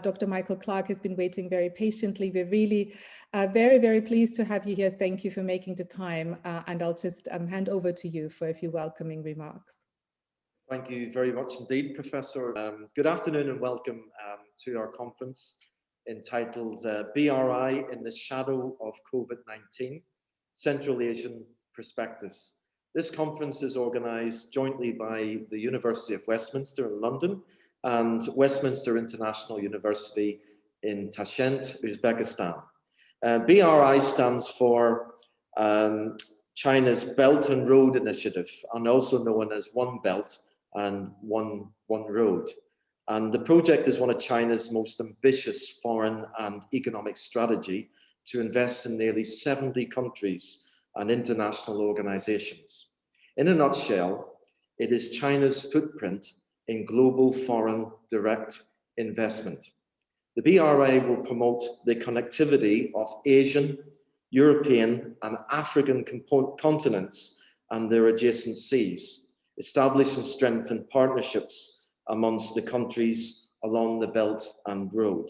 Dr. Michael Clark has been waiting very patiently. We're really very, very pleased to have you here. Thank you for making the time. And I'll just hand over to you for a few welcoming remarks. Thank you very much indeed, Professor. Good afternoon and welcome to our conference entitled BRI in the Shadow of COVID-19, Central Asian Perspectives. This conference is organised jointly by the University of Westminster in London and Westminster International University in Tashkent, Uzbekistan. BRI stands for China's Belt and Road Initiative, and also known as One Belt and One Road. And the project is one of China's most ambitious foreign and economic strategy to invest in nearly 70 countries and international organizations. In a nutshell, it is China's footprint in global foreign direct investment. The BRI will promote the connectivity of Asian, European, and African continents and their adjacent seas, establish and strengthen partnerships amongst the countries along the Belt and Road.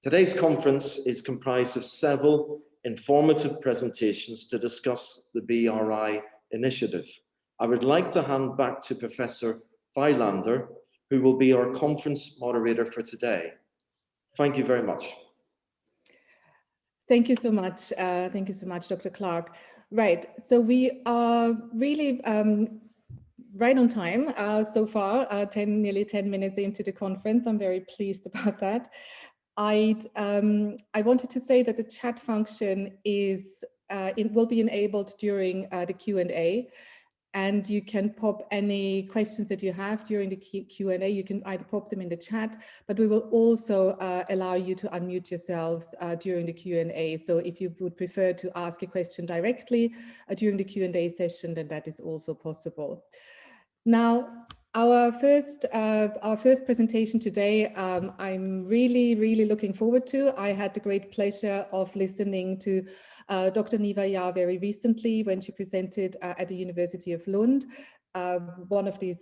Today's conference is comprised of several informative presentations to discuss the BRI initiative. I would like to hand back to Professor Weilander, who will be our conference moderator for today. Thank you very much. Thank you so much. Thank you so much, Dr. Clark. Right, so we are really right on time so far, nearly 10 minutes into the conference. I'm very pleased about that. I wanted to say that the chat function will be enabled during the Q&A, and you can pop any questions that you have during the Q&A. You can either pop them in the chat, but we will also allow you to unmute yourselves during the Q&A. So if you would prefer to ask a question directly during the Q&A session, then that is also possible. Now, our first presentation today, I'm really looking forward to. I had the great pleasure of listening to Dr. Niva Yao very recently when she presented at the University of Lund. One of the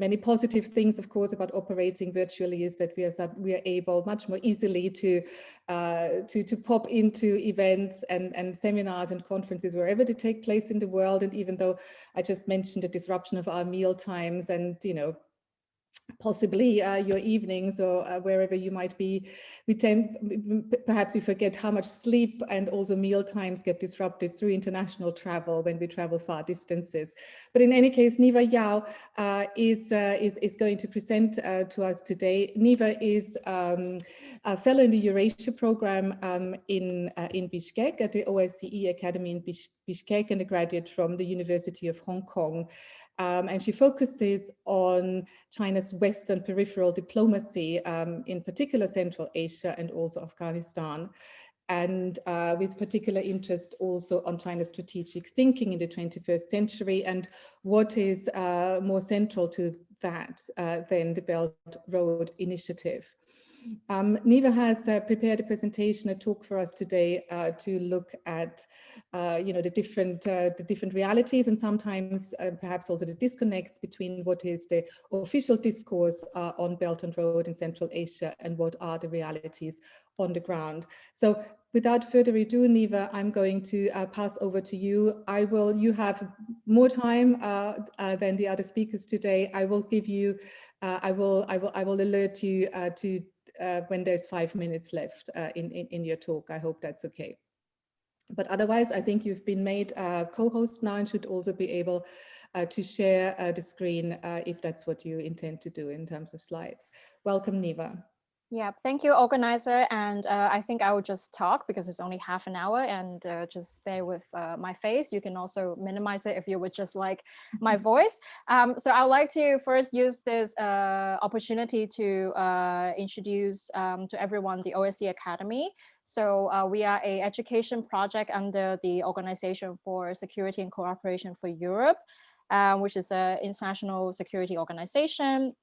many positive things, of course, about operating virtually is that we are able much more easily to pop into events and seminars and conferences wherever they take place in the world. And even though I just mentioned the disruption of our meal times and, you know, possibly your evenings or wherever you might be, perhaps we forget how much sleep and also meal times get disrupted through international travel when we travel far distances. But in any case, Niva Yao is going to present to us today. Niva is a fellow in the Eurasia program in Bishkek at the OSCE Academy in Bishkek, and a graduate from the University of Hong Kong. And she focuses on China's Western peripheral diplomacy, in particular Central Asia and also Afghanistan, and with particular interest also on China's strategic thinking in the 21st century and what is more central to that than the Belt Road Initiative. Niva has prepared a presentation, a talk for us today to look at, the different realities and sometimes perhaps also the disconnects between what is the official discourse on Belt and Road in Central Asia and what are the realities on the ground. So without further ado, Niva, I'm going to pass over to you. You have more time than the other speakers today. I will give you, I will alert you to when there's 5 minutes left in your talk. I hope that's okay. But otherwise, I think you've been made co-host now and should also be able to share the screen if that's what you intend to do in terms of slides. Welcome, Niva. Yeah, thank you, organizer. And I think I will just talk because it's only half an hour, and just bear with my face. You can also minimize it if you would just like my voice. So I'd like to first use this opportunity to introduce to everyone the OSCE Academy. So we are an education project under the Organization for Security and Cooperation for Europe, which is an international security organization.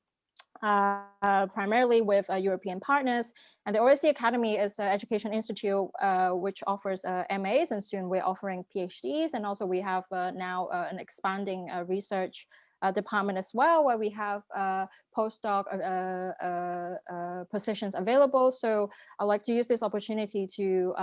Primarily with European partners, and the OSCE Academy is an education institute which offers MAs, and soon we're offering PhDs, and also we have now an expanding research department as well, where we have postdoc positions available. So I'd like to use this opportunity to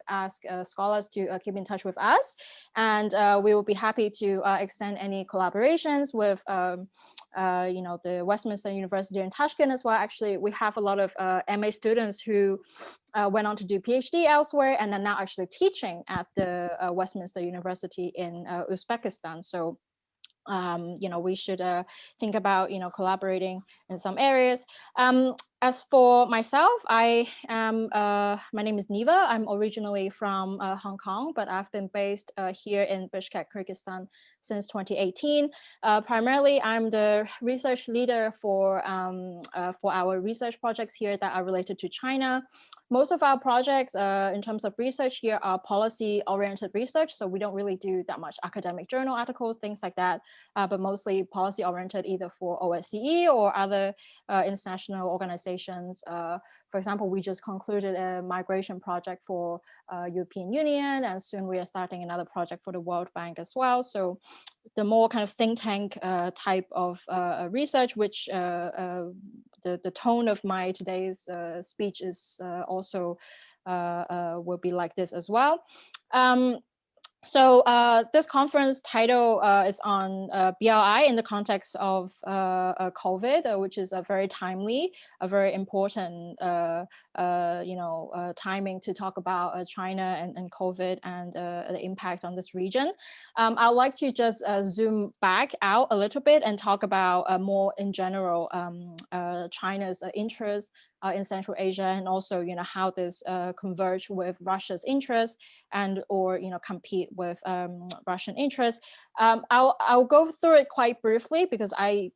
ask scholars to keep in touch with us, and we will be happy to extend any collaborations with the Westminster University in Tashkent as well. Actually, we have a lot of MA students who went on to do PhD elsewhere and are now actually teaching at the Westminster University in Uzbekistan. So we should think about, collaborating in some areas. As for myself, my name is Niva. I'm originally from Hong Kong, but I've been based here in Bishkek, Kyrgyzstan since 2018. Primarily, I'm the research leader for our research projects here that are related to China. Most of our projects in terms of research here are policy-oriented research, so we don't really do that much academic journal articles, things like that, but mostly policy-oriented either for OSCE or other international organizations. For example, we just concluded a migration project for European Union, and soon we are starting another project for the World Bank as well. So the more kind of think tank type of research, which the tone of my today's speech is also will be like this as well. So this conference title is on BRI in the context of COVID, which is a very timely, a very important, timing to talk about China and COVID and the impact on this region. I'd like to just zoom back out a little bit and talk about more in general China's interest in Central Asia, and also, how this converge with Russia's interests and or compete with Russian interests. I'll go through it quite briefly because I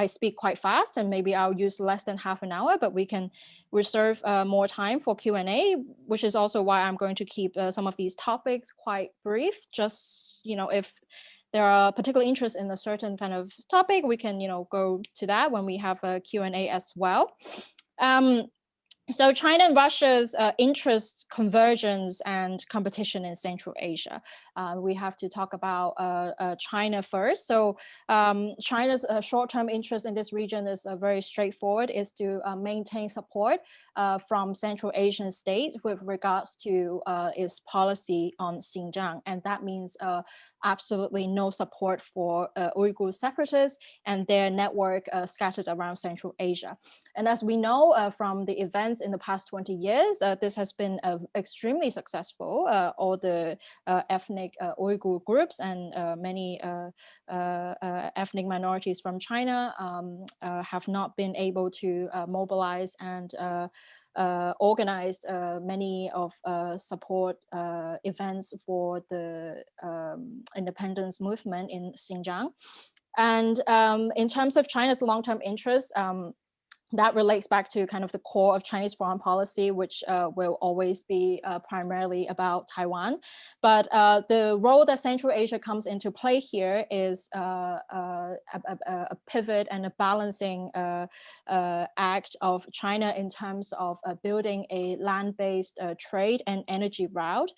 speak quite fast, and maybe I'll use less than half an hour, but we can reserve more time for Q&A, which is also why I'm going to keep some of these topics quite brief. Just if there are particular interests in a certain kind of topic, we can go to that when we have a Q&A as well. So China and Russia's interest convergence and competition in Central Asia. We have to talk about China first. So China's short-term interest in this region is very straightforward, is to maintain support from Central Asian states with regards to its policy on Xinjiang. And that means absolutely no support for Uyghur separatists and their network scattered around Central Asia. And as we know from the events in the past 20 years, this has been extremely successful. All the ethnic Uyghur groups and many ethnic minorities from China have not been able to mobilize and organized many of support events for the independence movement in Xinjiang. And in terms of China's long-term interests, that relates back to kind of the core of Chinese foreign policy, which will always be primarily about Taiwan. But the role that Central Asia comes into play here is a pivot and a balancing act of China in terms of building a land-based trade and energy route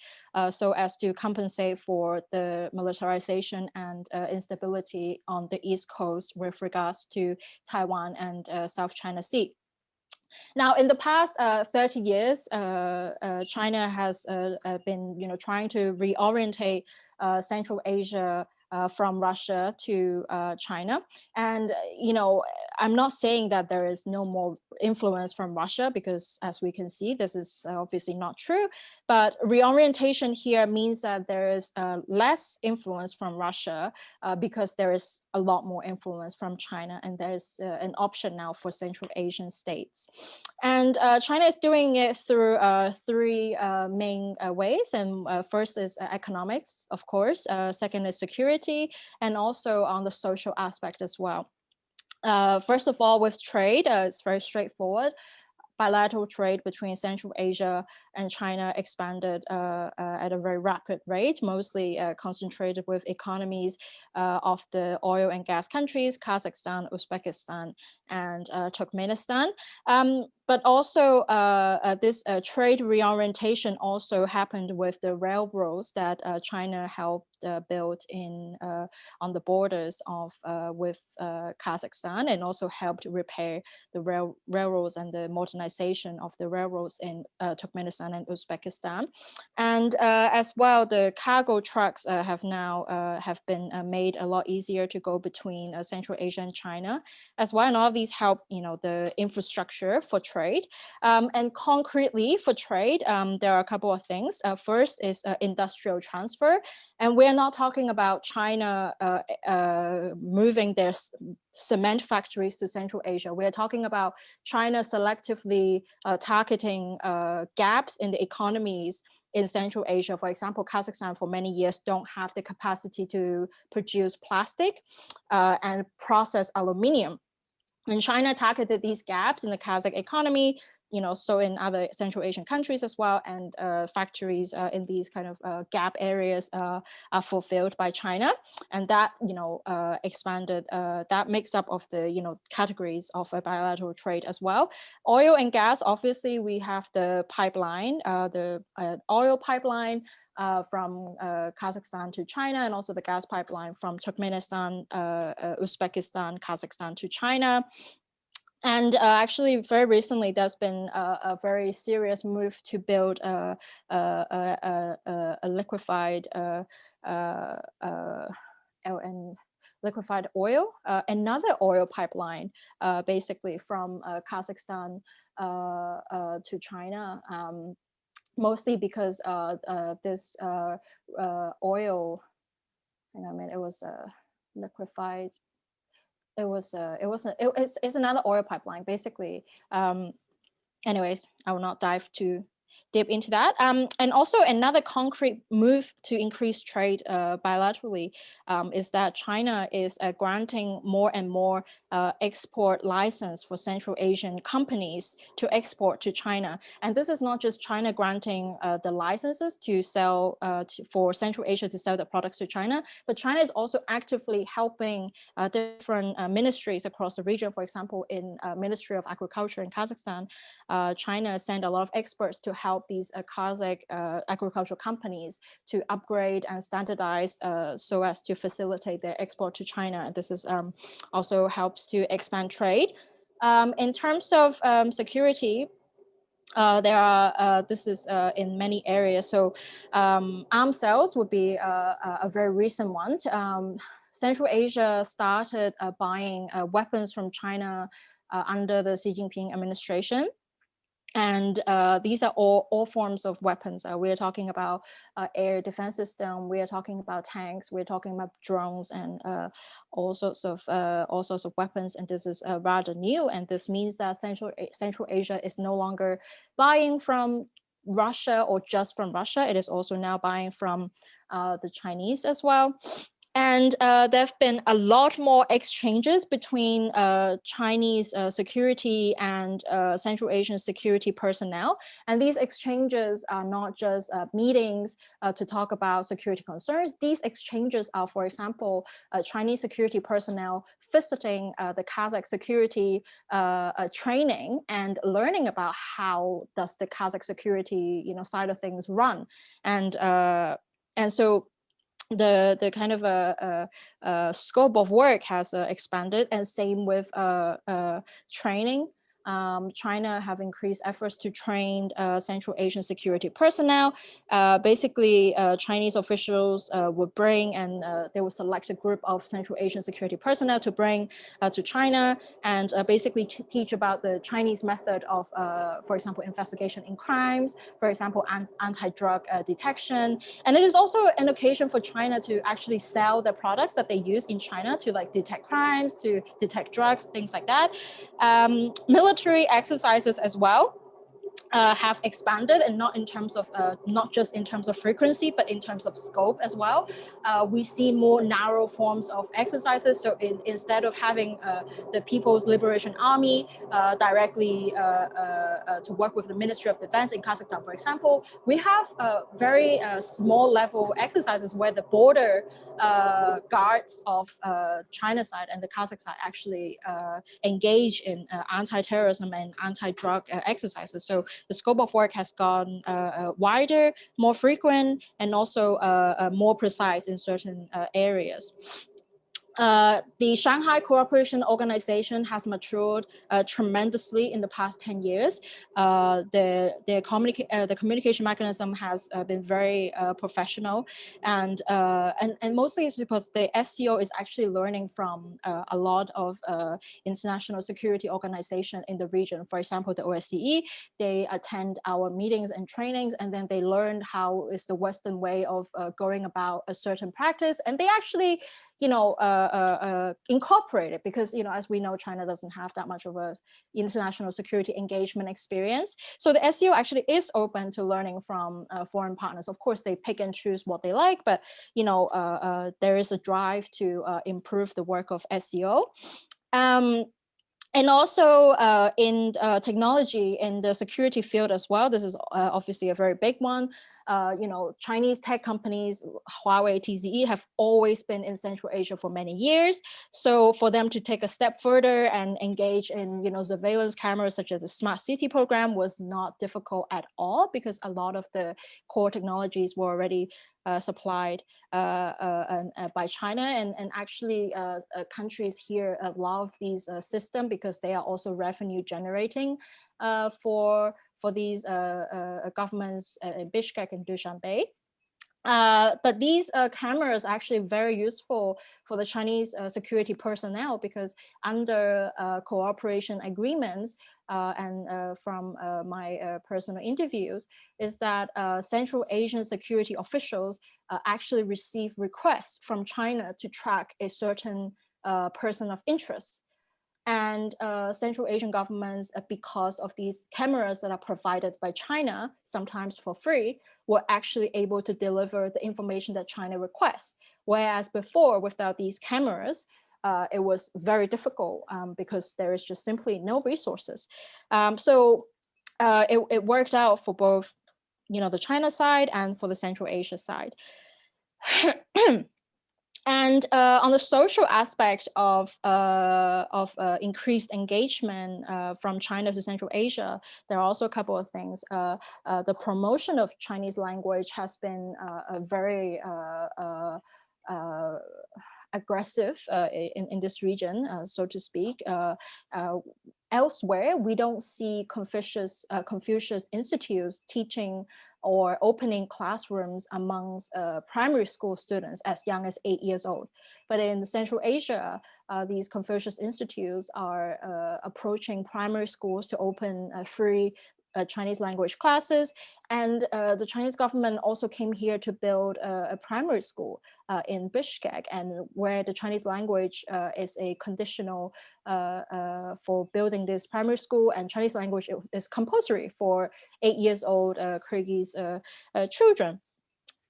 so as to compensate for the militarization and instability on the East Coast with regards to Taiwan and South China Sea. Now, in the past 30 years, China has been, trying to reorientate Central Asia from Russia to China. And, I'm not saying that there is no more influence from Russia, because as we can see, this is obviously not true. But reorientation here means that there is less influence from Russia because there is a lot more influence from China, and there's an option now for Central Asian states. And China is doing it through three main ways. And first is economics, of course. Second is security, and also on the social aspect as well. First of all, with trade, it's very straightforward. Bilateral trade between Central Asia and China expanded at a very rapid rate, mostly concentrated with economies of the oil and gas countries, Kazakhstan, Uzbekistan, and Turkmenistan. But also this trade reorientation also happened with the railroads that China helped build on the borders of with Kazakhstan, and also helped repair the railroads and the modernization of the railroads in Turkmenistan and Uzbekistan. And as well, the cargo trucks have been made a lot easier to go between Central Asia and China as well. And all of these help, the infrastructure for trade. And concretely for trade, there are a couple of things. First is industrial transfer. And we're not talking about China moving their cement factories to Central Asia. We're talking about China selectively targeting gaps in the economies in Central Asia. For example, Kazakhstan for many years don't have the capacity to produce plastic and process aluminium. And China targeted these gaps in the Kazakh economy, so in other Central Asian countries as well, and factories in these kind of gap areas are fulfilled by China, and that expanded that mix up of the categories of bilateral trade as well. Oil and gas, obviously, we have the pipeline, the oil pipeline from Kazakhstan to China, and also the gas pipeline from Turkmenistan, Uzbekistan, Kazakhstan to China. And actually, very recently, there's been a very serious move to build a liquefied liquefied oil, another oil pipeline, basically from Kazakhstan to China. Mostly because this oil, it was liquefied. It's another oil pipeline, basically. Anyways, I will not dive too deep into that. And also another concrete move to increase trade bilaterally is that China is granting more and more export license for Central Asian companies to export to China. And this is not just China granting the licenses to sell for Central Asia to sell the products to China, but China is also actively helping different ministries across the region. For example, in Ministry of Agriculture in Kazakhstan, China sent a lot of experts to help these Kazakh agricultural companies to upgrade and standardize so as to facilitate their export to China. And this is also helps to expand trade. In terms of security, there are, this is in many areas. So arms sales would be a very recent one. Central Asia started buying weapons from China under the Xi Jinping administration. And these are all forms of weapons. We're talking about air defense system. We are talking about tanks. We're talking about drones and all sorts of weapons. And this is rather new. And this means that Central Asia is no longer buying from Russia or just from Russia. It is also now buying from the Chinese as well. And there have been a lot more exchanges between Chinese security and Central Asian security personnel. And these exchanges are not just meetings to talk about security concerns. These exchanges are, for example, Chinese security personnel visiting the Kazakh security training and learning about how does the Kazakh security side of things run. And so the kind of scope of work has expanded, and same with training. China have increased efforts to train Central Asian security personnel. Basically, Chinese officials would bring, and they would select a group of Central Asian security personnel to bring to China, and basically teach about the Chinese method of, for example, investigation in crimes, for example, anti-drug detection. And it is also an occasion for China to actually sell the products that they use in China to detect crimes, to detect drugs, things like that. Military exercises as well. have expanded, and not just in terms of frequency, but in terms of scope as well. We see more narrow forms of exercises. So instead of having the People's Liberation Army directly to work with the Ministry of Defense in Kazakhstan, for example, we have very small level exercises where the border guards of China side and the Kazakh side actually engage in anti-terrorism and anti-drug exercises. So the scope of work has gone wider, more frequent, and also more precise in certain areas. The Shanghai Cooperation Organization has matured tremendously in the past 10 years. The communication mechanism has been very professional, and mostly it's because the SCO is actually learning from a lot of international security organizations in the region. For example, the OSCE, they attend our meetings and trainings, and then they learn how is the Western way of going about a certain practice, and they actually, you know, incorporate it, because, you know, as we know, China doesn't have that much of a international security engagement experience. So the SCO actually is open to learning from foreign partners. Of course, they pick and choose what they like, but, you know, there is a drive to improve the work of SCO. And also in technology, in the security field as well, this is obviously a very big one. You know, Chinese tech companies, Huawei, TZE, have always been in Central Asia for many years. So for them to take a step further and engage in, you know, surveillance cameras such as the Smart City program was not difficult at all, because a lot of the core technologies were already supplied by China, and actually countries here love these systems because they are also revenue generating for these governments in Bishkek and Dushanbe. But these cameras are actually very useful for the Chinese security personnel, because under cooperation agreements and from my personal interviews, is that Central Asian security officials actually receive requests from China to track a certain person of interest. And Central Asian governments, because of these cameras that are provided by China, sometimes for free, were actually able to deliver the information that China requests. Whereas before, without these cameras, it was very difficult because there is just simply no resources. So it worked out for both, you know, the China side and for the Central Asia side. And on the social aspect of increased engagement from China to Central Asia, there are also a couple of things. The promotion of Chinese language has been a very aggressive in this region, so to speak. Elsewhere, we don't see Confucius Institutes teaching or opening classrooms amongst primary school students as young as 8 years old. But in Central Asia, these Confucius Institutes are approaching primary schools to open free Chinese language classes. And the Chinese government also came here to build a primary school in Bishkek, and where the Chinese language is a conditional for building this primary school, and Chinese language is compulsory for 8 years old Kyrgyz children.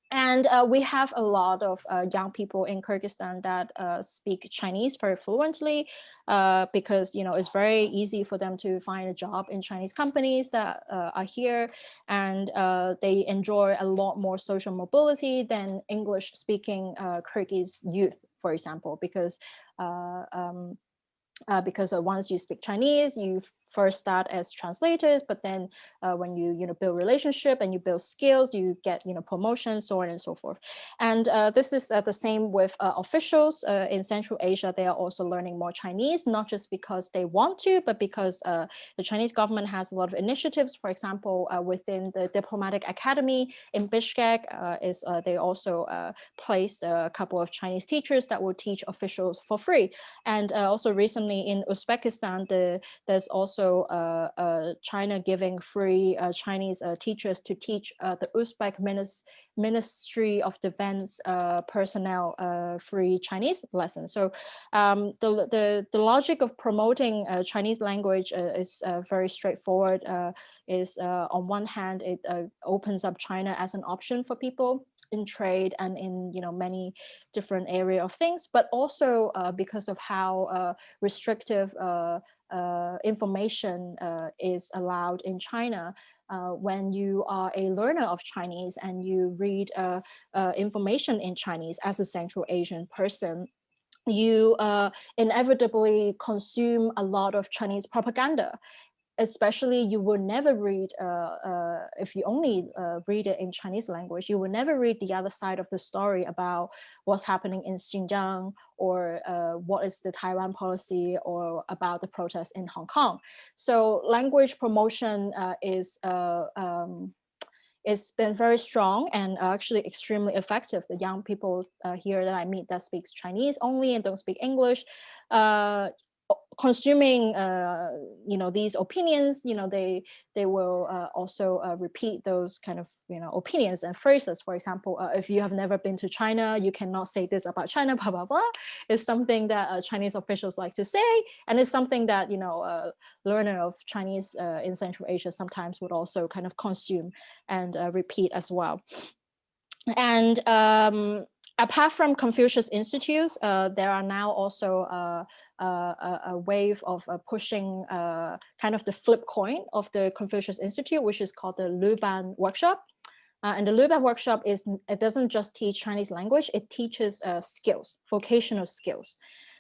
And we have a lot of young people in Kyrgyzstan that speak Chinese very fluently, because, you know, it's very easy for them to find a job in Chinese companies that are here, and they enjoy a lot more social mobility than English-speaking Kyrgyz youth, for example, because once you speak Chinese, you first start as translators, but then when you build relationship and you build skills, you get promotions, so on and so forth. And this is the same with officials in Central Asia. They are also learning more Chinese, not just because they want to, but because the Chinese government has a lot of initiatives. For example, within the diplomatic academy in Bishkek, they also placed a couple of Chinese teachers that will teach officials for free. And also recently in Uzbekistan, there's also also China giving free Chinese teachers to teach the Uzbek Ministry of Defense personnel free Chinese lessons. So the logic of promoting Chinese language is very straightforward. Is on one hand, it opens up China as an option for people in trade and in many different area of things, but also because of how restrictive information is allowed in China. When you are a learner of Chinese and you read information in Chinese as a Central Asian person, you inevitably consume a lot of Chinese propaganda. Especially, you will never read, if you only read it in Chinese language, you will never read the other side of the story about what's happening in Xinjiang, or what is the Taiwan policy, or about the protests in Hong Kong. So language promotion it's been very strong and actually extremely effective. The young people here that I meet that speaks Chinese only and don't speak English, consuming these opinions, they will also repeat those kind of opinions and phrases. For example, if you have never been to China, you cannot say this about China, blah blah blah. It's something that Chinese officials like to say, and it's something that learner of Chinese in Central Asia sometimes would also kind of consume and repeat as well. And apart from Confucius Institutes, there are now also a wave of pushing kind of the flip coin of the Confucius Institute, which is called the Luban Workshop. And the Luban Workshop it doesn't just teach Chinese language, it teaches skills, vocational skills.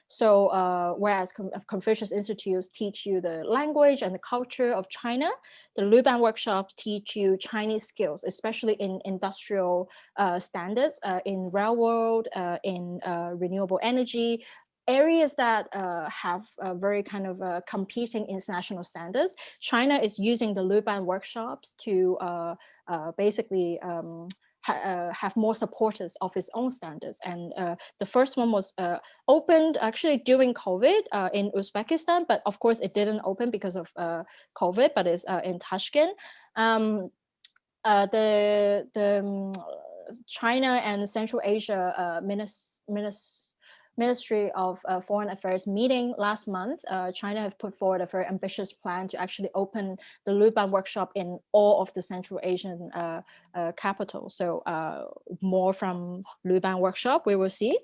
So whereas Confucius Institutes teach you the language and the culture of China, the Luban workshops teach you Chinese skills, especially in industrial standards, in railroad, in renewable energy, areas that have very kind of competing international standards. China is using the Luban workshops to basically have more supporters of its own standards. And the first one was opened actually during COVID in Uzbekistan, but of course it didn't open because of COVID, but it's in Tashkent. The China and Central Asia Ministry of Foreign Affairs meeting last month, China have put forward a very ambitious plan to actually open the Luban workshop in all of the Central Asian capitals. So more from Luban workshop, we will see.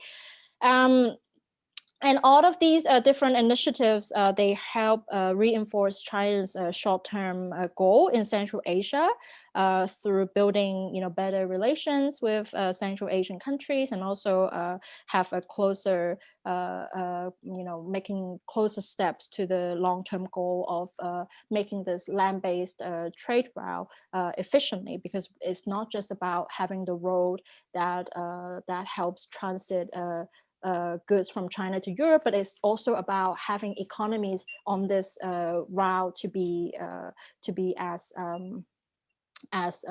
And all of these different initiatives, they help reinforce China's short-term goal in Central Asia through building, better relations with Central Asian countries, and also have a closer, making closer steps to the long-term goal of making this land-based trade route efficiently, because it's not just about having the road that helps transit goods from China to Europe, but it's also about having economies on this route to be as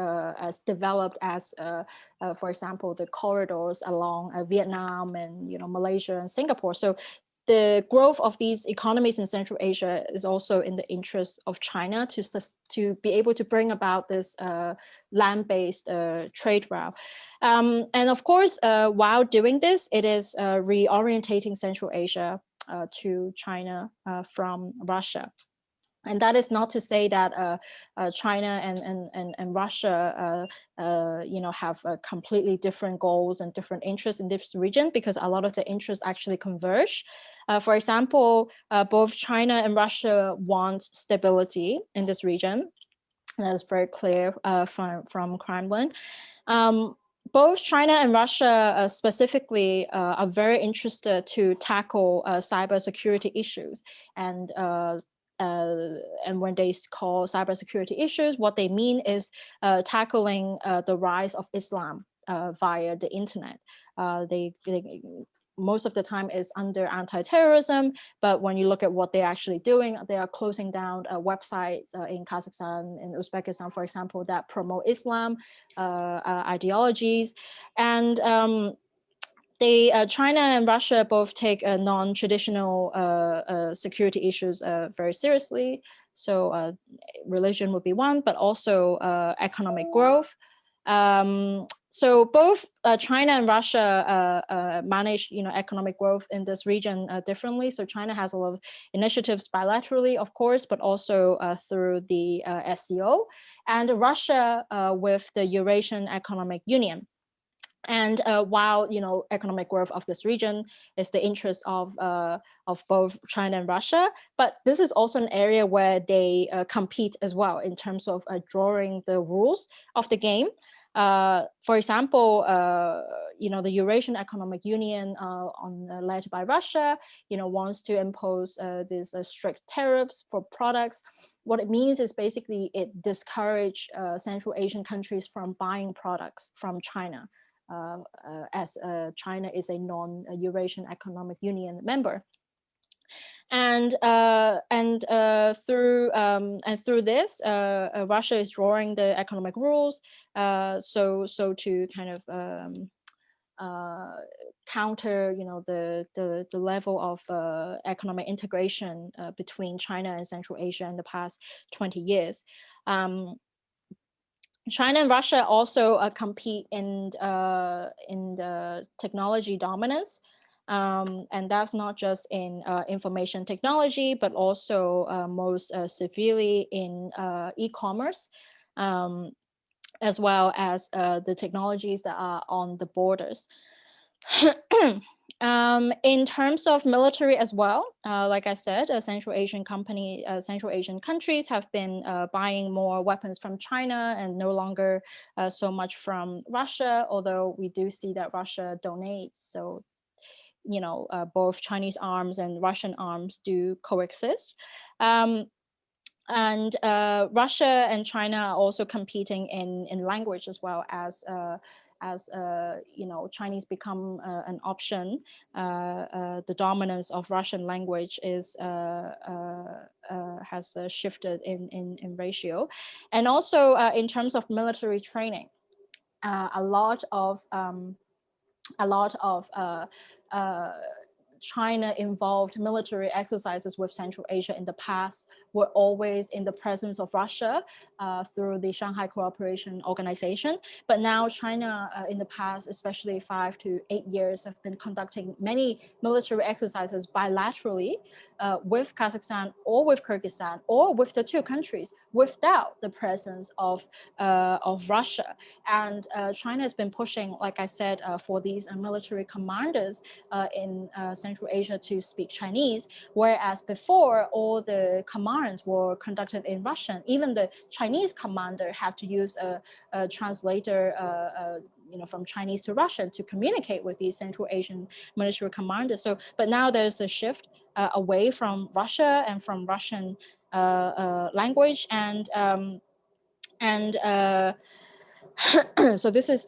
developed as, for example, the corridors along Vietnam and Malaysia and Singapore. So the growth of these economies in Central Asia is also in the interest of China to be able to bring about this land-based trade route. And of course, while doing this, it is reorientating Central Asia to China from Russia. And that is not to say that China and Russia, have completely different goals and different interests in this region, because a lot of the interests actually converge. For example, both China and Russia want stability in this region. That is very clear from Kremlin. Both China and Russia specifically are very interested to tackle cybersecurity issues. And when they call cybersecurity issues, what they mean is tackling the rise of Islam via the internet. They most of the time is under anti-terrorism, but when you look at what they're actually doing, they are closing down websites in Kazakhstan and Uzbekistan, for example, that promote Islam ideologies. And China and Russia both take non-traditional security issues very seriously. So religion would be one, but also economic growth. So both China and Russia manage, economic growth in this region differently. So China has a lot of initiatives bilaterally, of course, but also through the SCO, and Russia with the Eurasian Economic Union. And while economic growth of this region is the interest of both China and Russia, but this is also an area where they compete as well in terms of drawing the rules of the game. For example, the Eurasian Economic Union, led by Russia, wants to impose these strict tariffs for products. What it means is basically it discourages Central Asian countries from buying products from China, as China is a non-Eurasian Economic Union member. And through this, Russia is drawing the economic rules, so to kind of counter, the level of economic integration between China and Central Asia in the past 20 years. China and Russia also compete in the technology dominance. And that's not just in information technology, but also most severely in e-commerce, as well as the technologies that are on the borders. In terms of military as well, like I said, Central Asian countries have been buying more weapons from China and no longer so much from Russia, although we do see that Russia donates. So both Chinese arms and Russian arms do coexist. And Russia and China are also competing in language as well, as Chinese become an option. The dominance of Russian language has shifted in ratio. And also in terms of military training, a lot of China-involved military exercises with Central Asia in the past were always in the presence of Russia through the Shanghai Cooperation Organization. But now China in the past, especially 5 to 8 years, have been conducting many military exercises bilaterally with Kazakhstan or with Kyrgyzstan or with the two countries without the presence of Russia. And China has been pushing, like I said, for these military commanders in Central Asia to speak Chinese, whereas before all the commands were conducted in Russian. Even the Chinese commander had to use a translator from Chinese to Russian to communicate with these Central Asian military commanders. So, but now there's a shift away from Russia and from Russian language, and so this is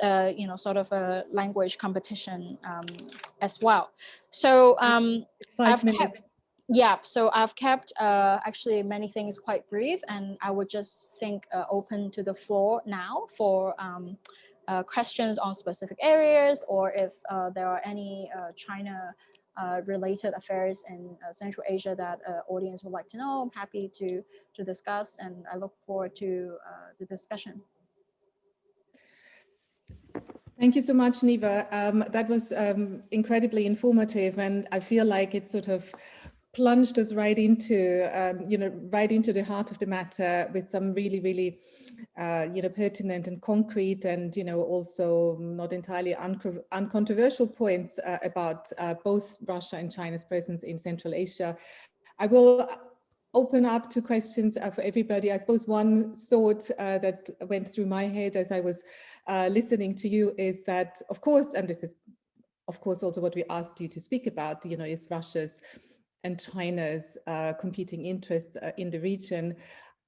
sort of a language competition as well. So it's 5 minutes. So I've kept actually many things quite brief, and I would just open to the floor now for questions on specific areas, or if there are any China related affairs in Central Asia that audience would like to know. I'm happy to discuss, and I look forward to the discussion. Thank you so much, Niva. That was incredibly informative, and I feel like it sort of plunged us right into, right into the heart of the matter with some really, really, pertinent and concrete, and also not entirely uncontroversial points about both Russia and China's presence in Central Asia. I will open up to questions for everybody. I suppose one thought that went through my head as I was listening to you is that, of course, and this is, of course, also what we asked you to speak about, is Russia's and China's competing interests in the region.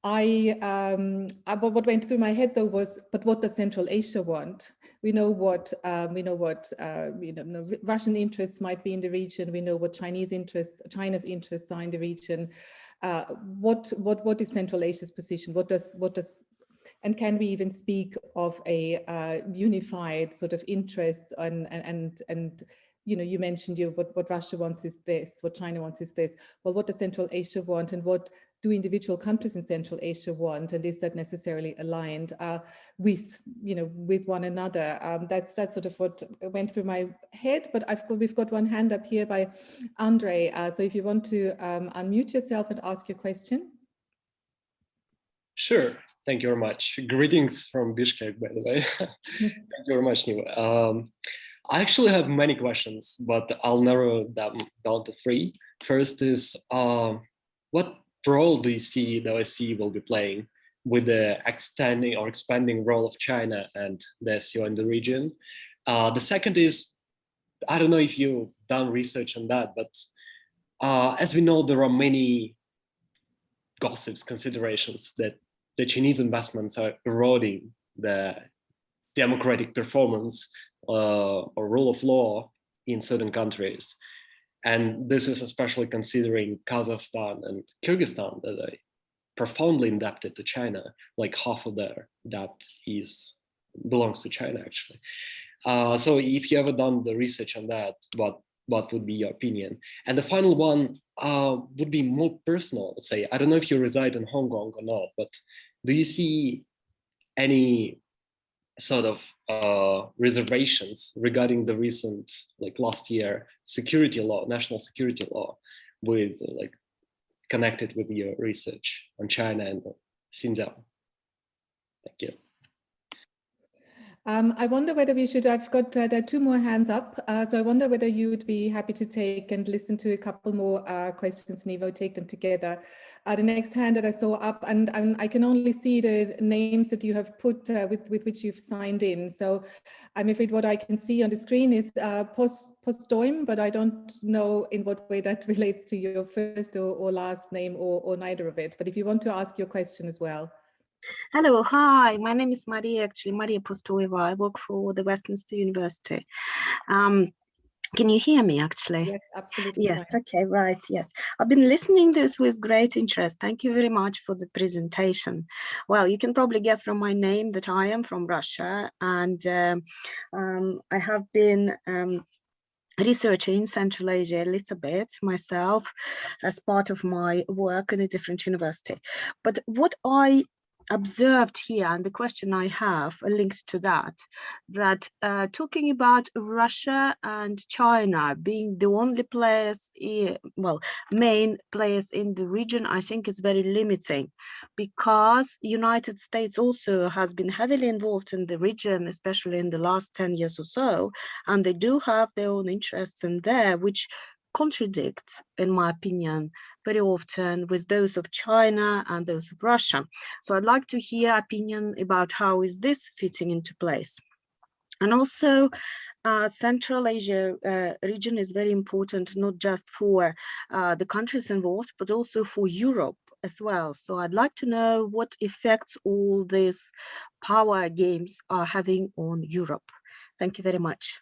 What went through my head though was, but what does Central Asia want? We know what Russian interests might be in the region. We know what China's interests are in the region. What is Central Asia's position? What does, and can we even speak of a unified sort of interests and you mentioned what Russia wants is this, what China wants is this. Well, what does Central Asia want, and what do individual countries in Central Asia want, and is that necessarily aligned with, with one another? That's sort of what went through my head. But we've got one hand up here by Andre. So if you want to unmute yourself and ask your question. Sure. Thank you very much. Greetings from Bishkek, by the way. Thank you very much, Niva. I actually have many questions, but I'll narrow them down to three. First is, what role do you see the OSCE will be playing with the expanding role of China and the SCO in the region? The second is, I don't know if you've done research on that, but as we know, there are many gossips, considerations that the Chinese investments are eroding the democratic performance or rule of law in certain countries. And this is especially considering Kazakhstan and Kyrgyzstan that are profoundly indebted to China, like half of their debt belongs to China, actually. So if you ever done the research on that, what would be your opinion? And the final one would be more personal, let's say. I don't know if you reside in Hong Kong or not, but do you see any sort of reservations regarding the recent, like last year, security law, national security law, with like connected with your research on China and Xinjiang? Thank you. I wonder whether we should, I've got there are two more hands up. So I wonder whether you would be happy to take and listen to a couple more questions, Nivo, take them together. The next hand that I saw up, and I can only see the names that you have put with which you've signed in. So I'm afraid what I can see on the screen is Postoim, but I don't know in what way that relates to your first or last name or neither of it. But if you want to ask your question as well. Hello, hi, my name is Maria, actually, Maria Postoeva. I work for the Westminster University. Can you hear me, actually? Yes, absolutely. Yes, fine. okay, right, yes. I've been listening to this with great interest. Thank you very much for the presentation. Well, you can probably guess from my name that I am from Russia, and I have been researching in Central Asia a little bit myself as part of my work in a different university. But what I observed here, and the question I have linked to that talking about Russia and China being the only players, main players in the region, I think is very limiting, because United States also has been heavily involved in the region, especially in the last 10 years or so, and they do have their own interests in there, which contradict, in my opinion, very often with those of China and those of Russia. So I'd like to hear opinion about how is this fitting into place. And also, Central Asia region is very important, not just for the countries involved, but also for Europe as well. So I'd like to know what effects all these power games are having on Europe. Thank you very much.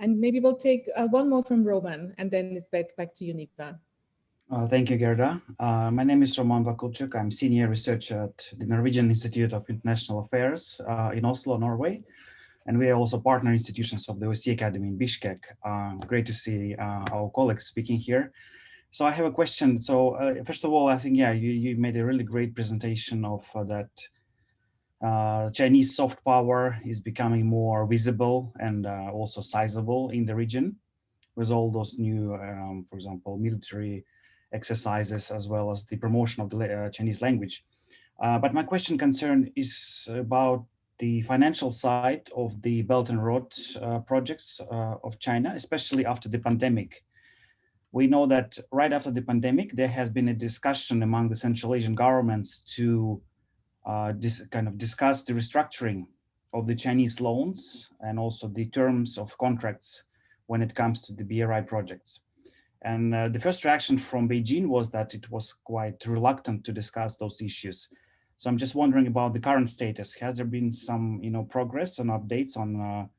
And maybe we'll take one more from Roman, and then it's back to you, Niva. Thank you, Gerda. My name is Roman Vakulchuk. I'm senior researcher at the Norwegian Institute of International Affairs in Oslo, Norway. And we are also partner institutions of the OSCE Academy in Bishkek. Great to see our colleagues speaking here. So I have a question. So first of all, I think, you made a really great presentation of that Chinese soft power is becoming more visible and also sizable in the region with all those new, for example, military exercises, as well as the promotion of the Chinese language. But my question concern is about the financial side of the Belt and Road projects of China, especially after the pandemic. We know that right after the pandemic, there has been a discussion among the Central Asian governments to discuss the restructuring of the Chinese loans and also the terms of contracts when it comes to the BRI projects. And the first reaction from Beijing was that it was quite reluctant to discuss those issues. So I'm just wondering about the current status. Has there been some progress and updates on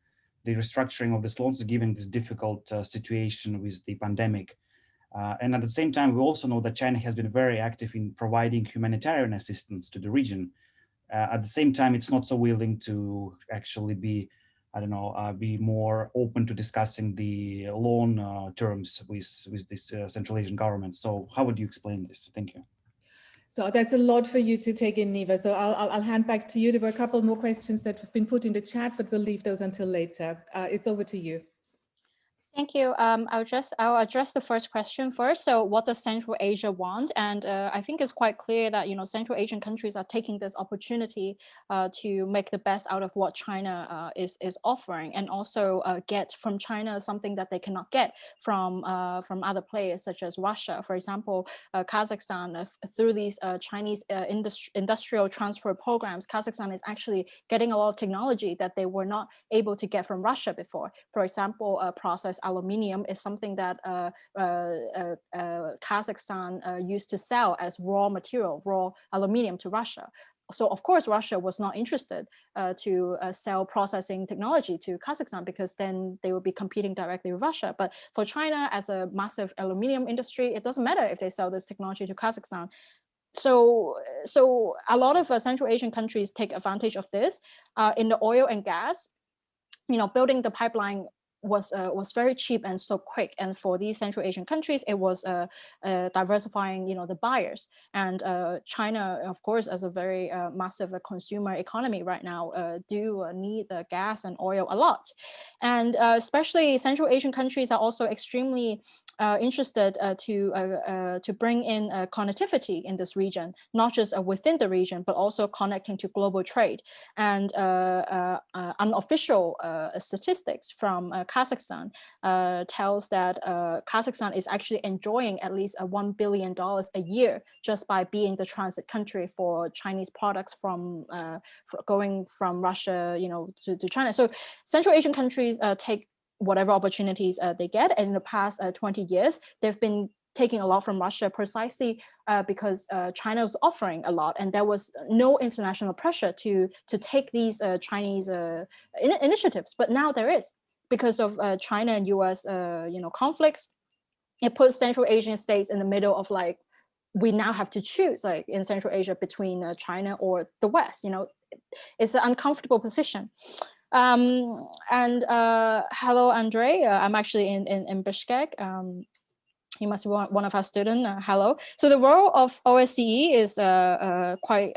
the restructuring of these loans given this difficult situation with the pandemic? And at the same time, we also know that China has been very active in providing humanitarian assistance to the region. At the same time, it's not so willing to actually be I don't know, be more open to discussing the loan terms with this Central Asian government. So how would you explain this? Thank you. So that's a lot for you to take in, Niva. So I'll hand back to you. There were a couple more questions that have been put in the chat, but we'll leave those until later. It's over to you. Thank you. I'll address the first question first. So what does Central Asia want? And I think it's quite clear that, you know, Central Asian countries are taking this opportunity to make the best out of what China is offering, and also get from China something that they cannot get from other players such as Russia. For example, Kazakhstan, through these Chinese industrial transfer programs, Kazakhstan is actually getting a lot of technology that they were not able to get from Russia before. For example, processed aluminium is something that Kazakhstan used to sell as raw material, raw aluminium to Russia. So of course, Russia was not interested to sell processing technology to Kazakhstan, because then they would be competing directly with Russia. But for China, as a massive aluminium industry, it doesn't matter if they sell this technology to Kazakhstan. So a lot of Central Asian countries take advantage of this. In the oil and gas, you know, building the pipeline was very cheap and so quick, and for these Central Asian countries, it was diversifying, you know, the buyers. And China, of course, as a very massive consumer economy right now, do need the gas and oil a lot, and especially Central Asian countries are also extremely interested to bring in connectivity in this region, not just within the region, but also connecting to global trade. And unofficial statistics from Kazakhstan tells that Kazakhstan is actually enjoying at least $1 billion a year just by being the transit country for Chinese products from going from Russia, you know, to China. So Central Asian countries take whatever opportunities they get. And in the past 20 years, they've been taking a lot from Russia precisely because China was offering a lot, and there was no international pressure to take these Chinese initiatives. But now there is, because of China and US you know, conflicts. It puts Central Asian states in the middle of, like, we now have to choose, like in Central Asia, between China or the West. You know, it's an uncomfortable position. Hello, Andre. I'm actually in Bishkek. He must be one of our students. Hello. So the role of OSCE is quite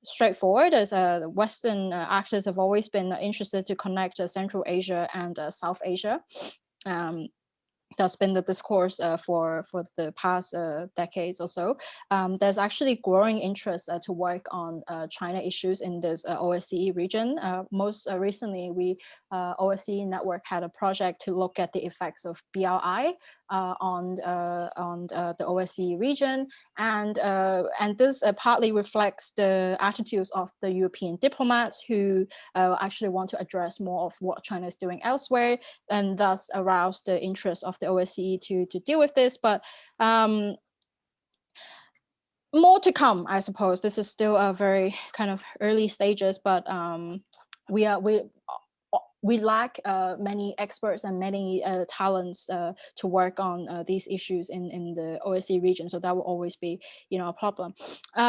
straightforward, as Western actors have always been interested to connect Central Asia and South Asia. That's been the discourse for the past decades or so. There's actually growing interest to work on China issues in this OSCE region. Most recently, OSCE Network had a project to look at the effects of BRI on the OSCE region, and this partly reflects the attitudes of the European diplomats who actually want to address more of what China is doing elsewhere, and thus arouse the interest of the OSCE to deal with this. But more to come, I suppose. This is still a very kind of early stages, but we lack many experts and many talents to work on these issues in the OSCE region. So that will always be, you know, a problem.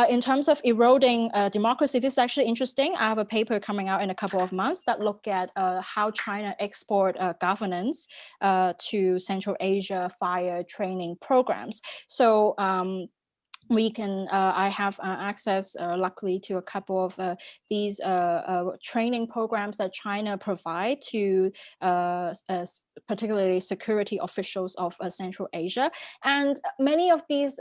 In terms of eroding democracy, this is actually interesting. I have a paper coming out in a couple of months that look at how China export governance to Central Asia via training programs. So we can, I have access, luckily, to a couple of these training programs that China provide to particularly security officials of Central Asia. And many of these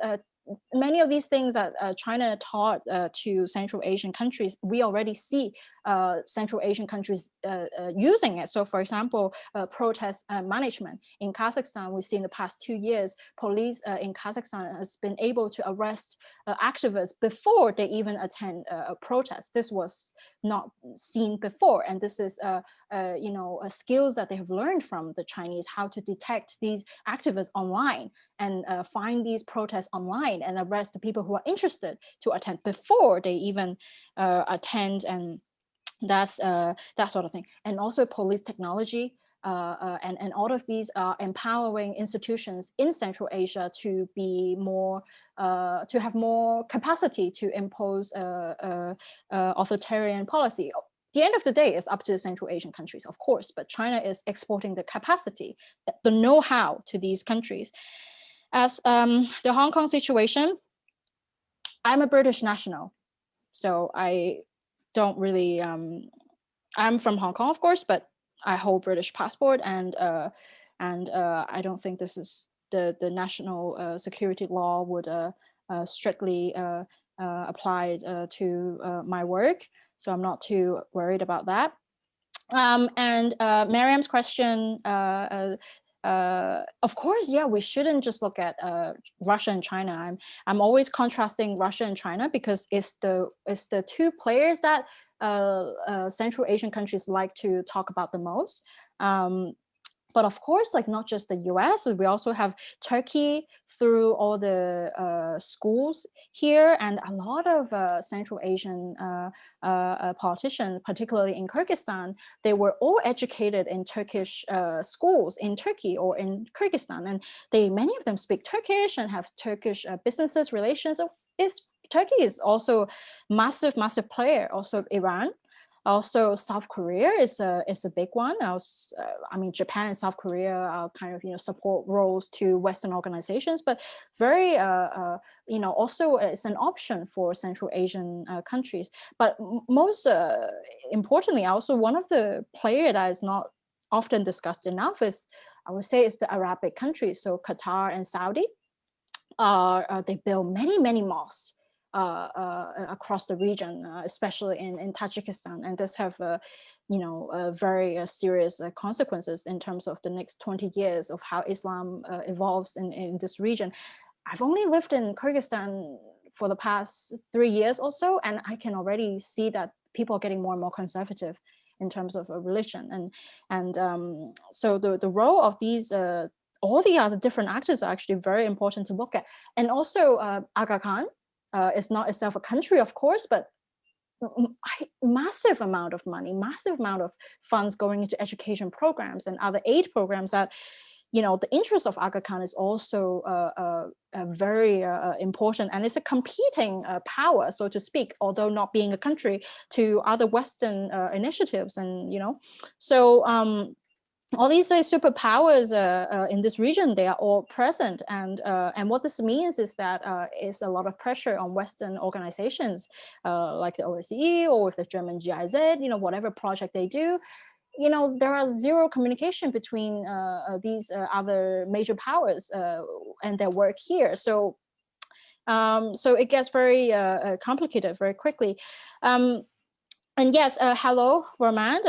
things that China taught to Central Asian countries, we already see Central Asian countries using it. So for example, protest management. In Kazakhstan, we see in the past 2 years, police in Kazakhstan has been able to arrest activists before they even attend a protest. This was not seen before. And this is you know, skills that they have learned from the Chinese, how to detect these activists online and find these protests online and arrest the people who are interested to attend before they even attend, and that's that sort of thing. And also police technology, and all of these are empowering institutions in Central Asia to be more, to have more capacity to impose authoritarian policy. the end of the day, it's up to the Central Asian countries, of course, but China is exporting the capacity, the know-how to these countries. As the Hong Kong situation, I'm a British national, so I don't really, I'm from Hong Kong, of course, but I hold British passport, and I don't think this is the national security law would strictly applied to my work. So I'm not too worried about that. And Mariam's question, of course, yeah, we shouldn't just look at Russia and China. I'm always contrasting Russia and China because it's the two players that Central Asian countries like to talk about the most. But of course, like not just the US, we also have Turkey through all the schools here, and a lot of Central Asian politicians, particularly in Kyrgyzstan, they were all educated in Turkish schools in Turkey or in Kyrgyzstan, and many of them speak Turkish and have Turkish businesses relations. So Turkey is also massive player. Also Iran. Also, South Korea is a big one. I mean, Japan and South Korea are kind of support roles to Western organizations, but very also it's an option for Central Asian countries. But most importantly, also one of the players that is not often discussed enough is, I would say, it's the Arabic countries. So Qatar and Saudi, they build many mosques across the region, especially in Tajikistan, and this have very serious consequences in terms of the next 20 years of how Islam evolves in this region. I've only lived in Kyrgyzstan for the past 3 years or so, and I can already see that people are getting more and more conservative in terms of religion, and so the role of these all the other different actors are actually very important to look at. And also Aga Khan is not itself a country, of course, but massive amount of money, massive amount of funds going into education programs and other aid programs that, the interest of Aga Khan is also very important, and it's a competing power, so to speak, although not being a country, to other Western initiatives. And, so all these superpowers in this region, they are all present, and what this means is that is a lot of pressure on Western organizations like the OSCE or with the German GIZ, whatever project they do. There are zero communication between these other major powers and their work here. So it gets very complicated very quickly. And yes, hello, Roman.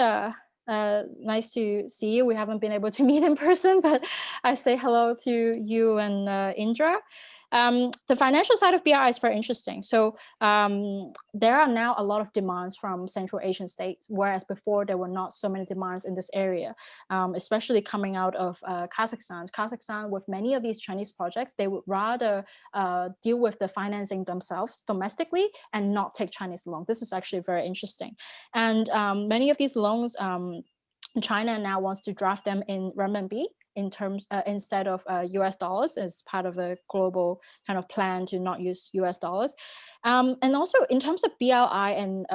Nice to see you. We haven't been able to meet in person, but I say hello to you and Indra. The financial side of BRI is very interesting. So there are now a lot of demands from Central Asian states, whereas before there were not so many demands in this area, especially coming out of Kazakhstan. Kazakhstan, with many of these Chinese projects, they would rather deal with the financing themselves domestically and not take Chinese loans. This is actually very interesting. And many of these loans, China now wants to draft them in renminbi in terms instead of US dollars, as part of a global kind of plan to not use US dollars. And also in terms of BRI and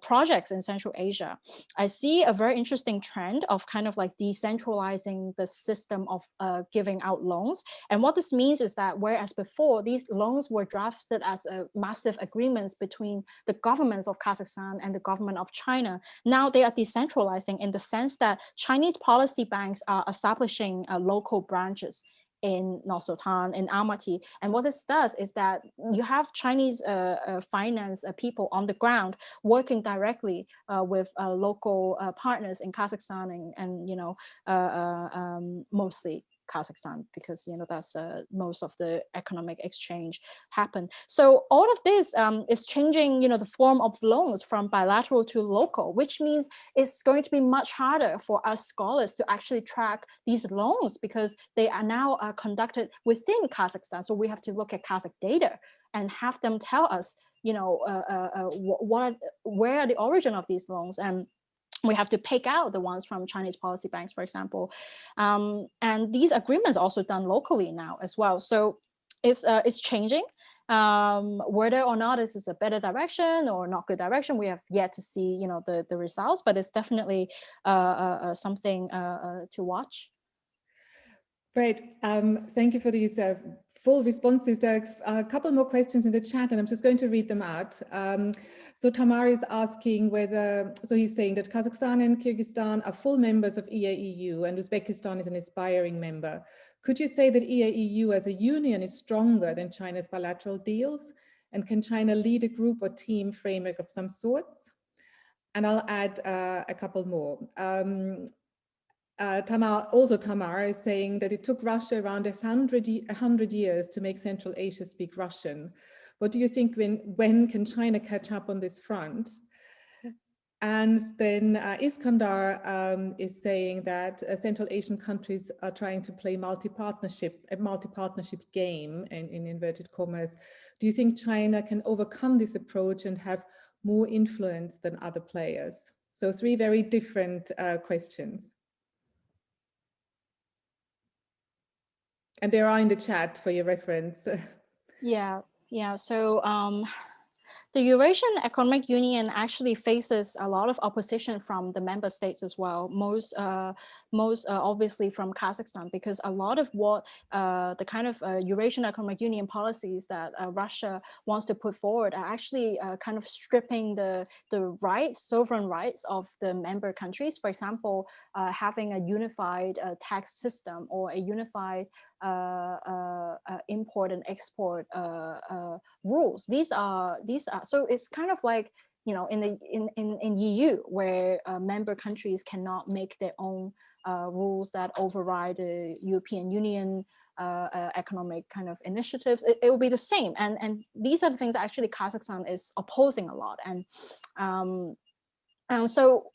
projects in Central Asia, I see a very interesting trend of kind of like decentralizing the system of giving out loans. And what this means is that whereas before these loans were drafted as massive agreements between the governments of Kazakhstan and the government of China, now they are decentralizing in the sense that Chinese policy banks are establishing local branches in Nur-Sultan, in Almaty. And what this does is that you have Chinese finance people on the ground working directly with local partners in Kazakhstan and mostly Kazakhstan, because that's most of the economic exchange happen. So all of this is changing the form of loans from bilateral to local, which means it's going to be much harder for us scholars to actually track these loans because they are now conducted within Kazakhstan. So we have to look at Kazakh data and have them tell us where are the origin of these loans, and we have to pick out the ones from Chinese policy banks, for example. And these agreements are also done locally now as well. So it's changing. Whether or not this is a better direction or not good direction, we have yet to see, you know, the results, but it's definitely something to watch. Great. Thank you for these full responses. There are a couple more questions in the chat, and I'm just going to read them out. So Tamar is asking whether, so he's saying that Kazakhstan and Kyrgyzstan are full members of EAEU and Uzbekistan is an aspiring member. Could you say that EAEU as a union is stronger than China's bilateral deals? And can China lead a group or team framework of some sorts? And I'll add a couple more. Tamar is saying that it took Russia around 100 years to make Central Asia speak Russian. What do you think, when can China catch up on this front? And then Iskandar is saying that Central Asian countries are trying to play a multi-partnership game in inverted commas. Do you think China can overcome this approach and have more influence than other players? So 3 very different questions. And they are in the chat for your reference. Yeah. So the Eurasian Economic Union actually faces a lot of opposition from the member states as well. Most obviously from Kazakhstan, because a lot of what the kind of Eurasian Economic Union policies that Russia wants to put forward are actually kind of stripping the sovereign rights of the member countries. For example, having a unified tax system or a unified import and export rules. These are so it's kind of like, you know, in EU, where member countries cannot make their own rules that override the European Union economic kind of initiatives. It will be the same, and these are the things that actually Kazakhstan is opposing a lot, and so